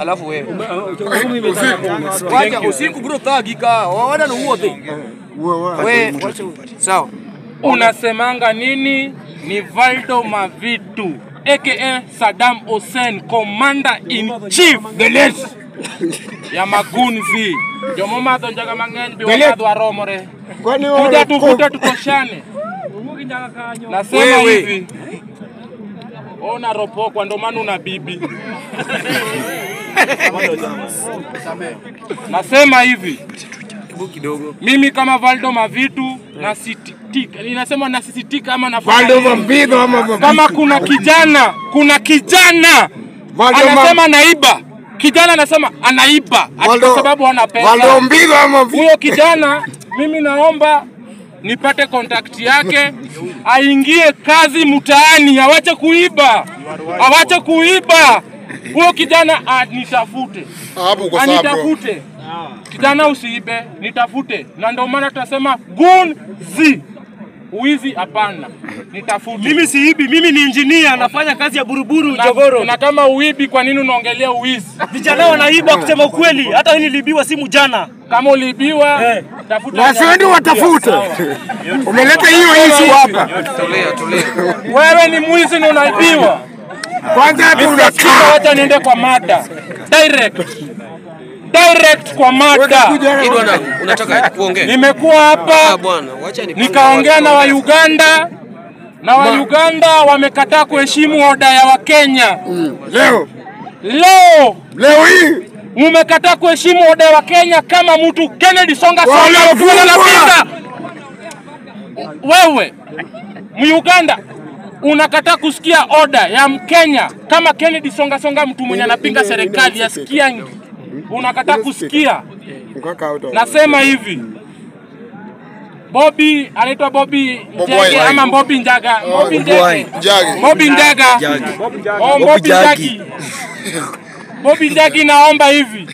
Alafu wewe. Wacha usiku bro tagika. Wana no wote. Wewe sawa. Unasemanga nini? Ni Valdo Mavitu aka Saddam Hussein, Commander in Chief the list ya magunzi. Yo mama tonjaga mangen bi watu wa romore. Kuja tukuta tukoshane. Nasema hivi. Ona ropo kwa ndo maana una bibi. Nasema hivi. Kidogo. Mimi kama Valdo Mavitu na sitika. Ninasema na sisitika ama nafanya. Valdo Mavitu ama kama kuna kijana anasema naiba. Kijana anasema anaiba kwa sababu hana pesa. Valdo Mavitu ama huyo kijana mimi naomba nipate contact yake aingie kazi mtaani, awache kuiba. Huyo kijana anitafute. Anitafute. Kijana usiibe, nitafute. Na ndio maana tunasema gunzi. Uizi hapana. Nitafute. Mimi siibi, mimi ni engineer, nafanya kazi ya buruburu Jogoro. Na kama uibi kwa nini unaongelea uizi? Vijana wanaiba kusema ukweli, hata wewe nilibiwa simu jana. Kama ulibiwa, tafuta. Wasende watafute. Umeleta hiyo issue hapa. Tolea. Wewe ni mwizi na unaibiwa. Kwanza tunataka acha niende kwa mada. Direct kwa mada. Idwana unataka kuongea? Nimekuwa hapa bwana, acha nikaongea na wa Uganda. Na wa Uganda wamekataa kuheshimu oda ya Wakenya. Leo hii umekataa kuheshimu oda ya Wakenya kama mtu Kennedy Songa. Wewe Uganda unakataa kusikia oda ya Mkenya kama Kennedy Songa, mtu mwenye anapinga serikali yasikia. Unakataa kusikia. Nasema hivi. Bobby anaitwa Bobby Njagi ama Bobby Njaga. Bobby Njagi naomba hivi.